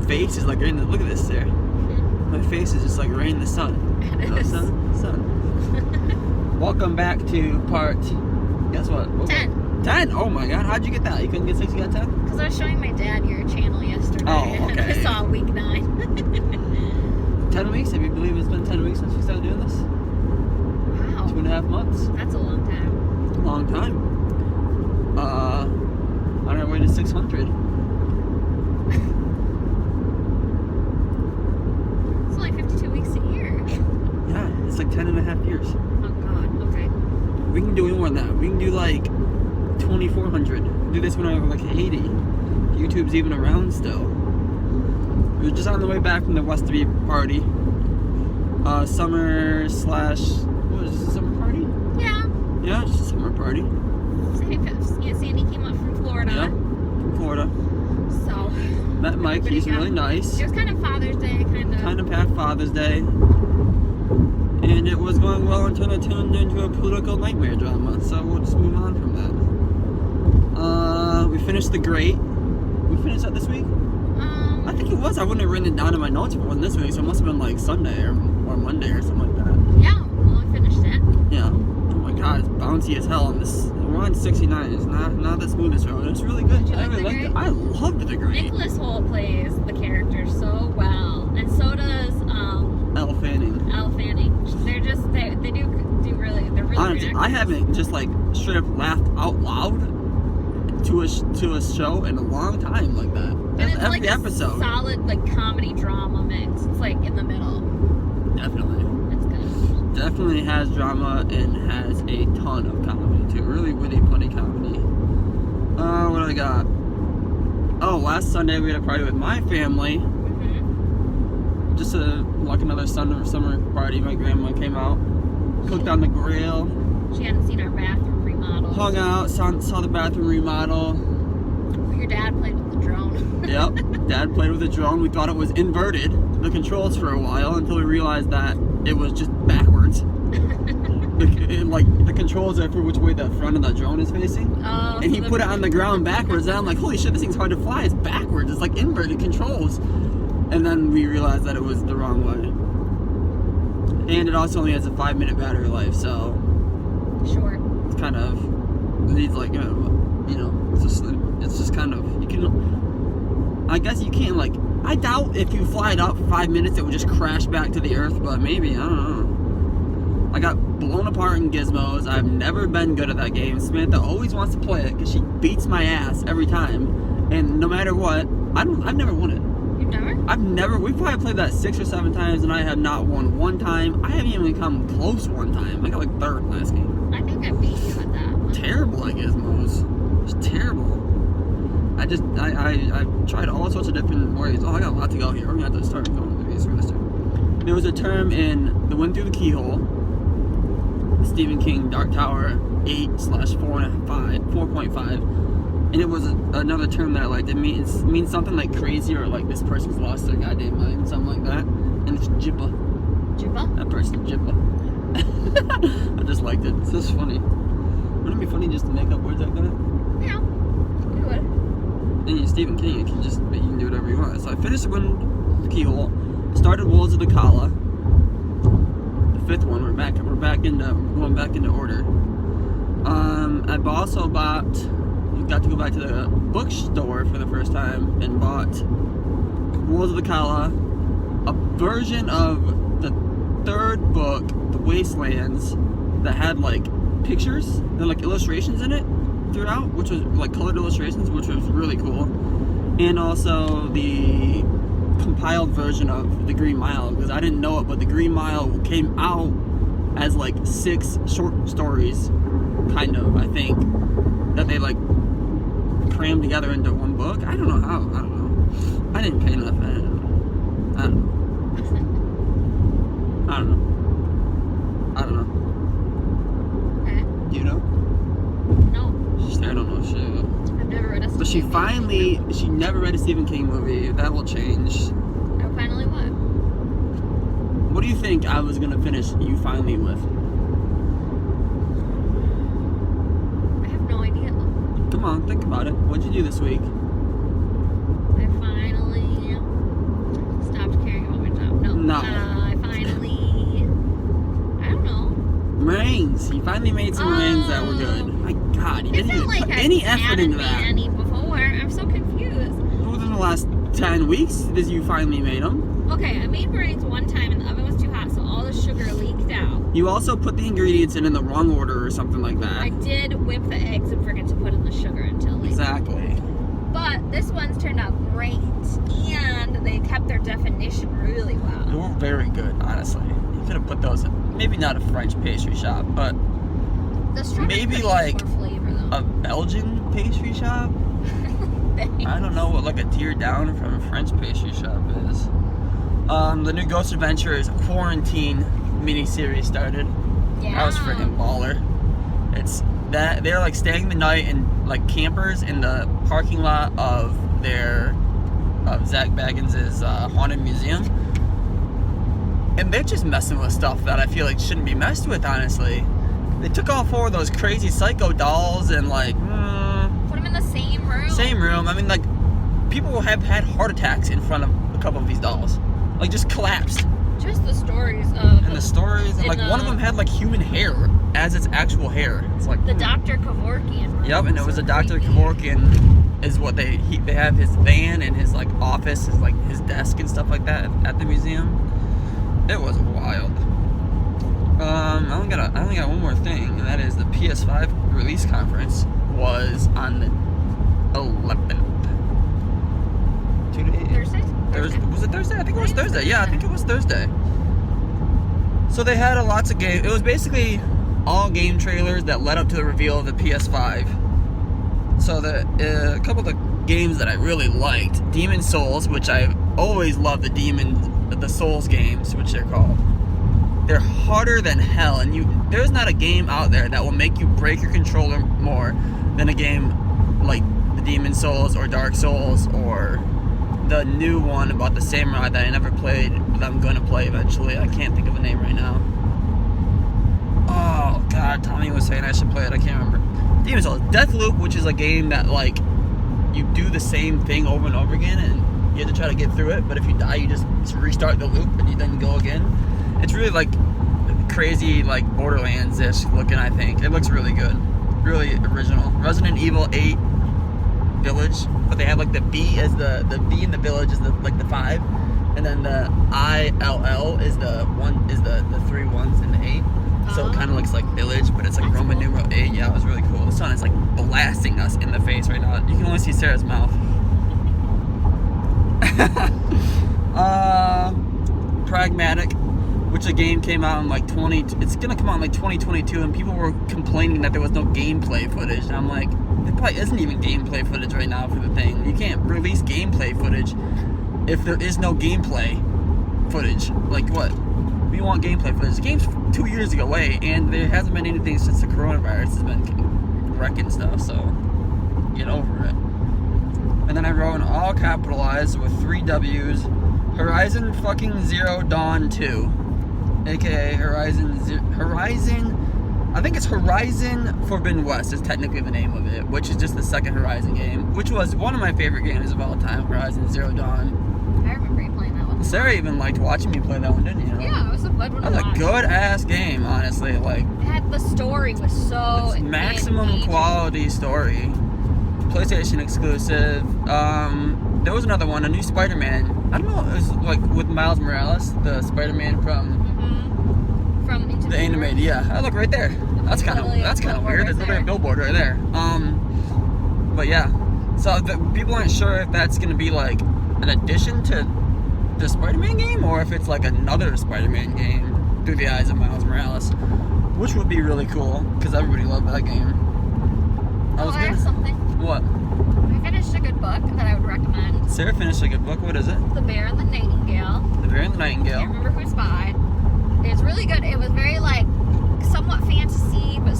face is like right in the, look at this there. My face is just like right in the sun. You know, sun. Welcome back to part, guess what? 10. 10? Oh my god, how'd you get that? You couldn't get 6, you got 10? Because I was showing my dad your channel yesterday. Oh, okay. And I saw week 9. 10 weeks? If you believe it's been 10 weeks since we started doing this? Wow. 2.5 months. That's a long time. Long time. On our way to 600. It's only 52 weeks a year. Yeah, it's like 10 and a half years. Oh god, okay. We can do more than that. We can do like 2,400. Do this when I'm like 80. YouTube's even around still. We were just on the way back from the Westerby party. Summer slash, what is this, a summer party? Yeah. Yeah, it's just a summer party. Sandy came up from Florida. Yeah, from Florida. So. Met Mike, he's really nice. It was kind of Father's Day, Kind of past Father's Day. And it was going well until it turned into a political nightmare drama. So we'll just move on from that. We finished The Great. We finished that this week? I think it was. I wouldn't have written it down in my notes if it wasn't this week, so it must have been like Sunday or Monday or something like that. Yeah, well, we finished it. Yeah. Oh my god, it's bouncy as hell on this. We're on 69. It's not the smoothest road. It's really good. Did you I like really The liked it. Great? I loved The Great. Nicholas Hoult plays the character so well, and so does Elle Fanning. Elle Fanning. They're just they do really, they're really Honestly, good I actors. haven't just like straight up laughed out loud to a show in a long time like that. And it's Every like episode. a solid like comedy drama mix. It's like in the middle. Definitely. It's good. Definitely has drama and has a ton of comedy too. Really, really funny comedy. What do I got? Oh, last Sunday we had a party with my family. Mm-hmm. Just like another summer party. My grandma came out, cooked on the grill, She hadn't seen our bathroom remodel. hung out, saw the bathroom remodel. Your dad played with the drone. Yep, Dad played with the drone. We thought it was inverted, the controls for a while, until we realized that it was just backwards. The controls are for which way the front of the drone is facing. Oh, And he put it on the ground backwards, and I'm like, holy shit, this thing's hard to fly. It's backwards. It's like inverted controls. And then we realized that it was the wrong way. And it also only has a 5-minute battery life, so Short. it's kind of, it needs like, it's just kind of, you can, I guess you can't like, I doubt if you fly it up for 5 minutes it would just crash back to the earth, but maybe, I don't know. I got blown apart in Gizmos. I've never been good at that game. Samantha always wants to play it because she beats my ass every time, and no matter what, I've never won it. You've never? We've probably played that 6 or 7 times and I have not won one time. I haven't even come close one time. I got like 3rd last game. I think I beat you at that one. Terrible at Gizmos. It's terrible. I tried all sorts of different ways. Oh, I got a lot to go here. We're gonna have to start going through these faster. There was a term in The Wind Through the Keyhole, Stephen King Dark Tower 8/4.5, and it was another term that I liked. It means something like crazy or like this person's lost their goddamn mind, something like that. And it's jibba. Jibba? That person's jibba. I just liked it. It's just funny. Wouldn't it be funny just to make up words like that? Yeah. You would. And you're Stephen King, you can do whatever you want. So I finished The Wind Through the Keyhole, started Wolves of the Kala. The 5th one, we're going back into order. I also got to go back to the bookstore for the first time and bought Wolves of the Kala, a version of the 3rd book, The Wastelands, that had like pictures and like illustrations in it throughout, which was like colored illustrations, which was really cool. And also the compiled version of The Green Mile, because I didn't know it, but The Green Mile came out as like 6 short stories, kind of, I think, that they like crammed together into one book. I don't know how. I don't know. I didn't pay enough. I don't know. Okay. Do you know? No. I don't know shit. I've never read a Stephen But she King never read a Stephen King movie. That will change. movie. I finally what? What do you think I was gonna finish You Finally with? I have no idea. Come on, think about it. What'd you do this week? I finally that were good. My God, you It didn't felt even like put I any effort hadn't into made that. any before. I'm so confused. Within the last 10 weeks, did you finally made them? Okay, I made meringues one time and the oven was too hot, so all the sugar leaked out. You also put the ingredients in the wrong order or something like that. I did whip the eggs and forget to put in the sugar until later. Exactly. But this one's turned out great, and they kept their definition really They well. were very good, honestly. You could have put those in, maybe not a French pastry shop, but The strawberry maybe pudding like has more flavor though. a Belgian pastry shop? I don't know what like a tier down from a French pastry shop is. The new Ghost Adventures quarantine miniseries started. Yeah. That was freaking baller. It's that they're like staying the night in like campers in the parking lot of Zach Baggins's haunted museum, and they're just messing with stuff that I feel like shouldn't be messed with. Honestly, they took all 4 of those crazy psycho dolls and like Put them in the same room. same room. I mean, like people have had heart attacks in front of a couple of these dolls, like just collapsed. Just the stories of And the stories, and like one of them had like human hair as its actual hair. It's like the Dr. Kevorkian room. Yep, and it was So a Dr. creepy. Kevorkian is what they have his van and his like office, his like his desk and stuff like that at the museum. It was wild. I only got one more thing, and that is the PS5 release conference was on the 11th. 2 days. Thursday? Was it Thursday? I think it was Thursday. Yeah, I think it was Thursday. So they had lots of games. It was basically all game trailers that led up to the reveal of the PS5. So a couple of the games that I really liked, Demon Souls, which I've always loved the Souls games, which they're called. They're harder than hell, and there's not a game out there that will make you break your controller more than a game like the Demon Souls or Dark Souls or the new one about the samurai that I never played, but I'm gonna play eventually. I can't think of a name right now. Oh God, Tommy was saying I should play it. I can't remember. Demon Souls, Deathloop, which is a game that like you do the same thing over and over again, and you have to try to get through it. But if you die, you just restart the loop and you then go again. It's really like crazy, like Borderlands-ish looking. I think it looks really good, really original. Resident Evil 8 Village, but they have like the B as the B in the village is the 5, and then the ILL is the 3 ones in the 8. So it kind of looks like Village, but it's like That's Roman cool. numeral 8. Yeah, it was really cool. The sun is like blasting us in the face right now. You can only see Sarah's mouth. Pragmatic, which a game came out in like it's gonna come out in like 2022, and people were complaining that there was no gameplay footage. And I'm like, there probably isn't even gameplay footage right now for the thing. You can't release gameplay footage if there is no gameplay footage. Like what? We want gameplay footage. The game's 2 years away, and there hasn't been anything since the coronavirus has been wrecking stuff. So get over it. And then I wrote in all capitalized with 3 W's, Horizon fucking Zero Dawn 2, aka Horizon. I think it's Horizon Forbidden West is technically the name of it, which is just the second Horizon game, which was one of my favorite games of all time, Horizon Zero Dawn. I remember you playing that one. Sarah even liked watching me play that one, didn't you? Yeah, it was a good one. That was a good ass game, honestly. Like, The story was so it's maximum engaging. quality story. PlayStation exclusive. There was another one, a new Spider-Man. I don't know, it was like with Miles Morales, the Spider-Man From Into the animated. Yeah, I look right there. That's kind of Literally a weird. billboard There's right literally a there. billboard right there. But yeah, so people aren't sure if that's gonna be like an addition to the Spider-Man game or if it's like another Spider-Man game through the eyes of Miles Morales, which would be really cool because everybody loved that game. I have something. What? I finished a good book that I would recommend. Sarah finished a good book. What is it? The Bear and the Nightingale. The Bear and the I can't Nightingale. remember who it's by. It's really good. It was very like somewhat fantasy, but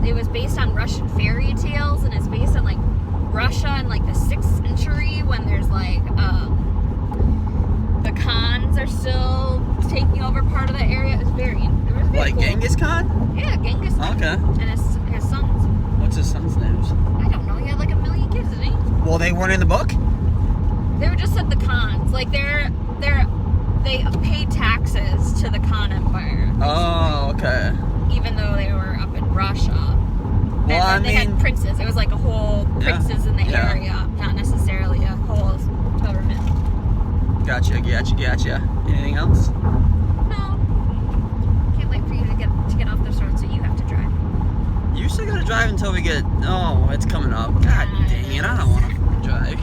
it was based on Russian fairy tales, and it's based on like Russia in like the 6th century when there's like the Khans are still taking over part of the area. It was very Like cool. Genghis Khan? Yeah, Genghis Khan. Okay. And his sons. What's his son's names? I don't know. He had like a million kids, didn't he? Well, they weren't in the book? They were just said the Khans. Like they paid taxes to the Khan Empire. Oh, okay. Even though they were up in Russia. Well, and then they had princes. It was like a whole princes in the Yeah. area, not necessarily a whole government. Gotcha. Anything else? No. Can't wait for you to get off this road, so you have to drive. You still gotta drive until we get. Oh, it's coming up. God dang it! I don't want to drive.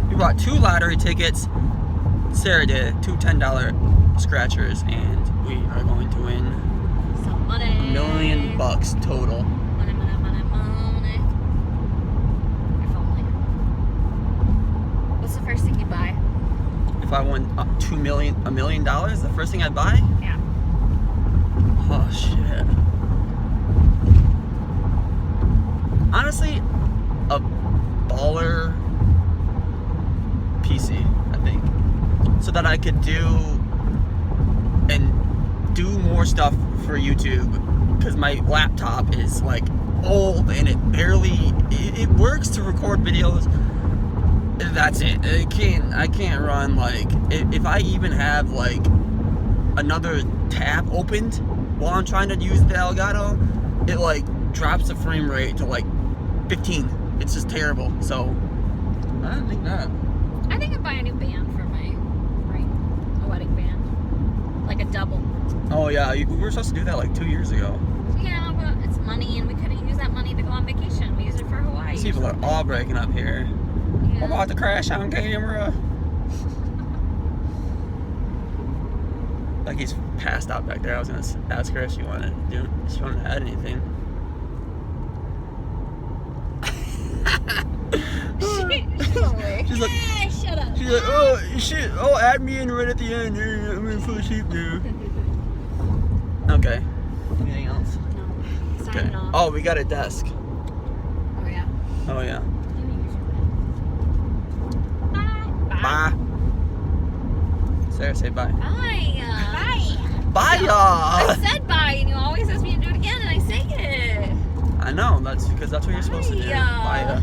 We bought 2 lottery tickets. Sarah did 2 $10 scratchers, and we are going to win Some money. $1 million total. Money. If only. What's the first thing you buy? If I won $1 million, the first thing I'd buy? Yeah. Oh shit. Honestly, a baller PC, I think, so that I could do more stuff for YouTube, because my laptop is like old and it barely it works to record videos. That's it. I can't run, like, if I even have like another tab opened while I'm trying to use the Elgato, it like drops the frame rate to like 15. It's just terrible. So I don't think that. I think I'd buy a new band for my ring. A wedding band. Like a double. Oh yeah, we were supposed to do that like 2 years ago. Yeah, but it's money, and we could have used that money to go on vacation. We used it for Hawaii. These people are all breaking up here. Yeah. We're about to crash on camera. Like he's passed out back there. I was gonna ask her if she wanted to add anything. She's like, shut up. she's like, oh shit, oh add me in right at the end. I'm gonna fall asleep now. Okay. Anything else? No. Okay. Signing off. Oh, we got a desk. Oh yeah. Oh yeah. Bye. Bye. Sarah, say bye. Bye. Bye, I y'all. said bye, and you always ask me to do it again, and I say it. I know. That's because that's what you're supposed to do. Bye. Bye.